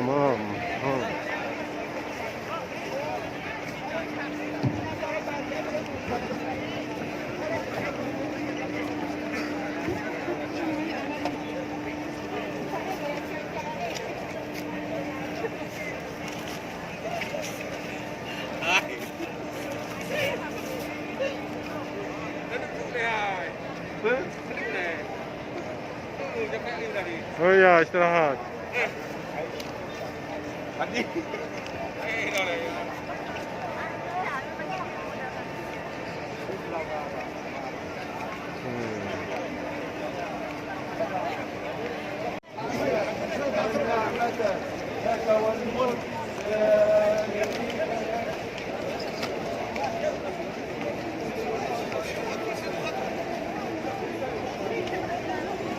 Om. Oh. Oh ya, istirahat.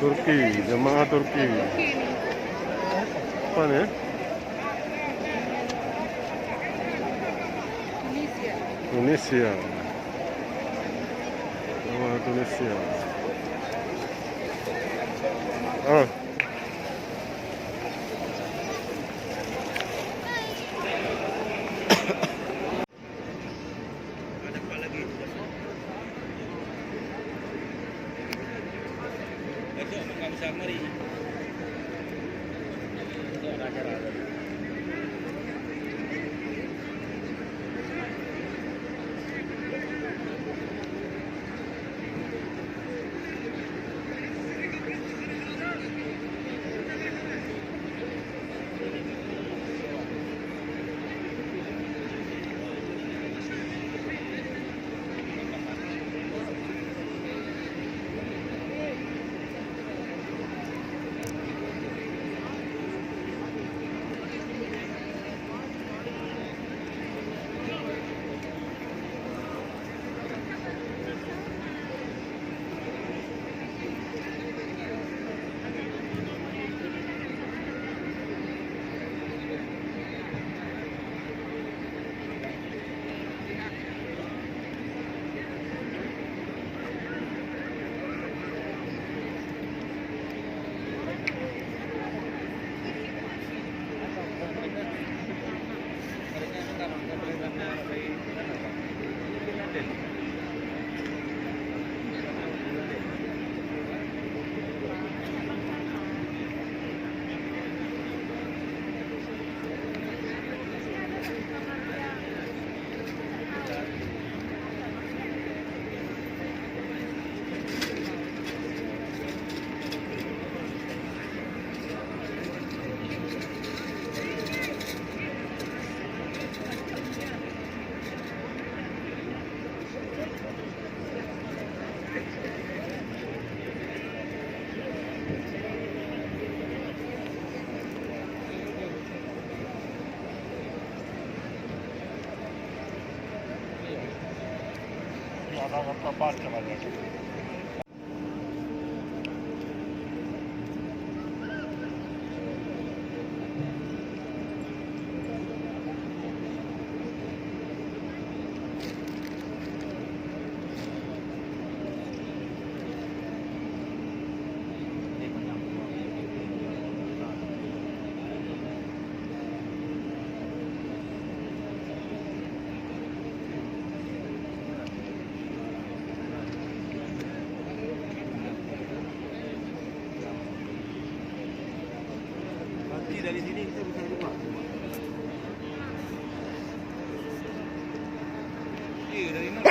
Turki, jemaah Turki. Apa nih? Tunisia. Jemaah Tunisia. Oh. Dari sini kita bisa rumah. Iya, dari mana?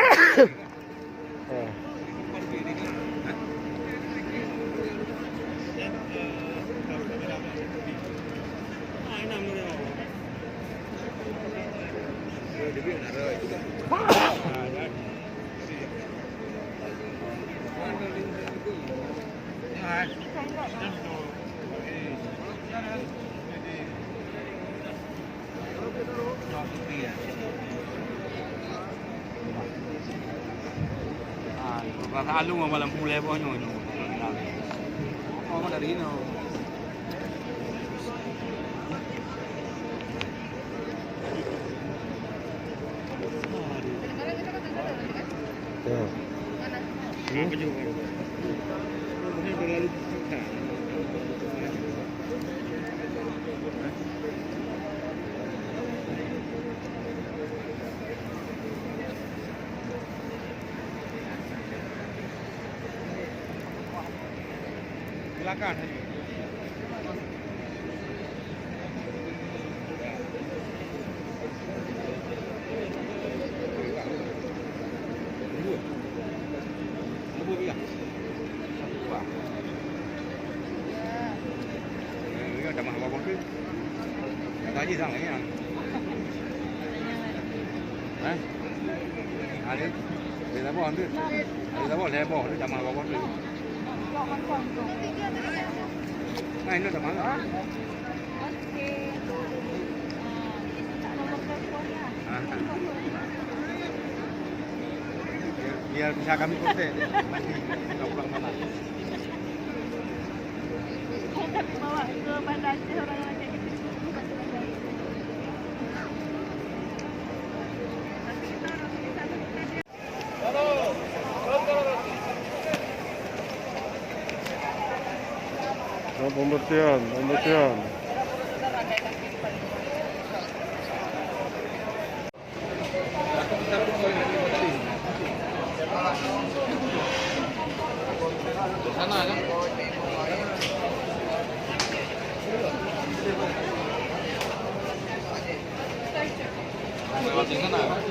Kalau mau malam pulai bonyo nyo. Oh, dari ini. Apa juga? Ini berlalu makan. Lebu dia. Wah. Ini ada mahal apa tu? Yang tadi sang ni yang. Hah? Ada. Dia bawa tu. Dia bawa lebar tu sama bawa tu. Nah, ini dah mana? Biar bisa kami kontak nanti kita pulang mana. Kami bawa ke bandar Aceh orang yang kayak gitu. Oh, pembersihan, pembersihan. Sana kan? Lewat di sana. Kan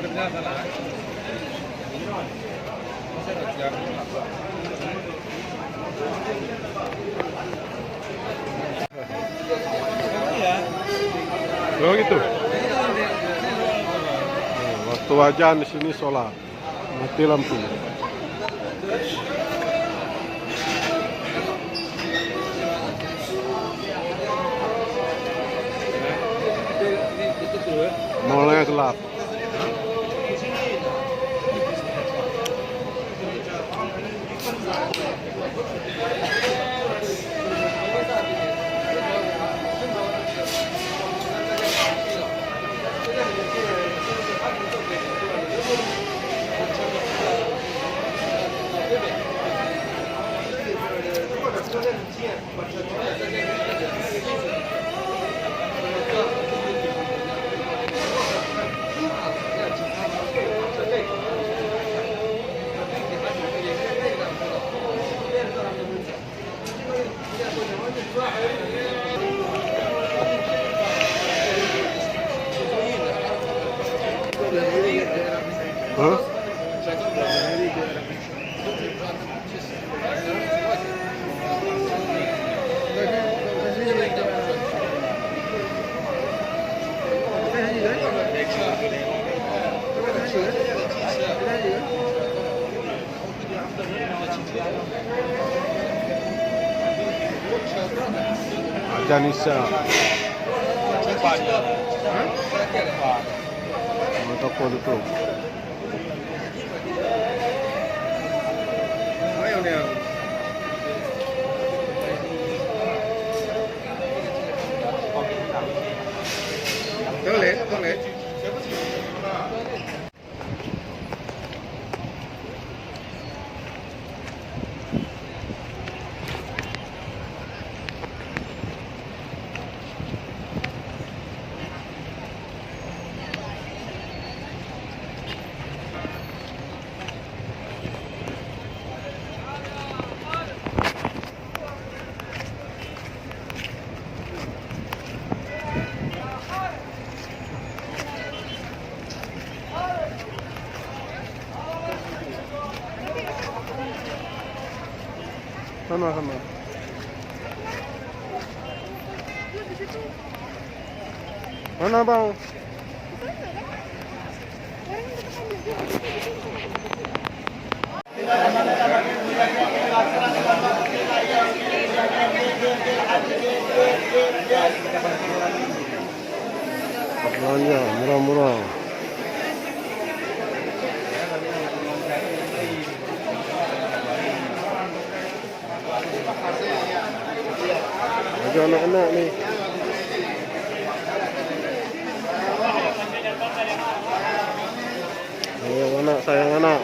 benar salah. Oh gitu. Waktu wajan di sini sholat, mati lampu. Mulai gelap. Hah? Janisa. Toko tutup. Ayo dia. Toilet, toilet. Sana, sana. Mana bang? Harganya murah-murah. Ada anak-anak nih. Sayang anak, sayang anak.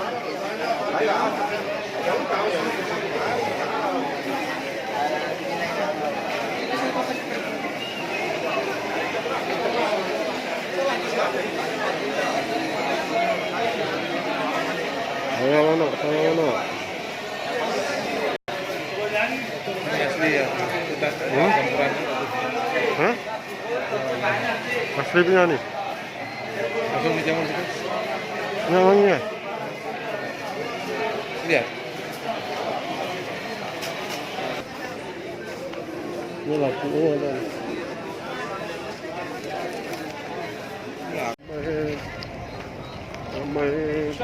Sayang anak, sayang anak. asli ya. Kita campuran. Hah? Asli punya nih. Langsung dijamur gitu. Ini wanginya. Lihat. Ini lagi ini ada. Ramai.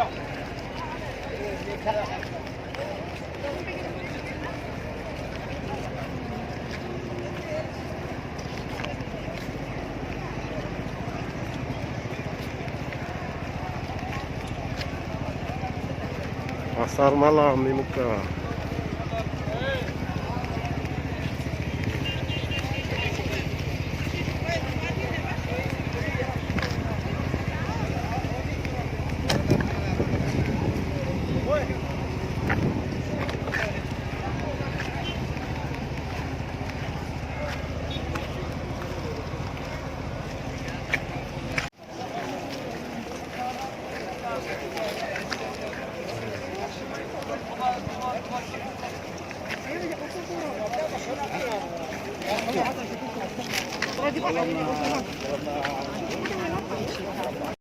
Pasar malam di muka.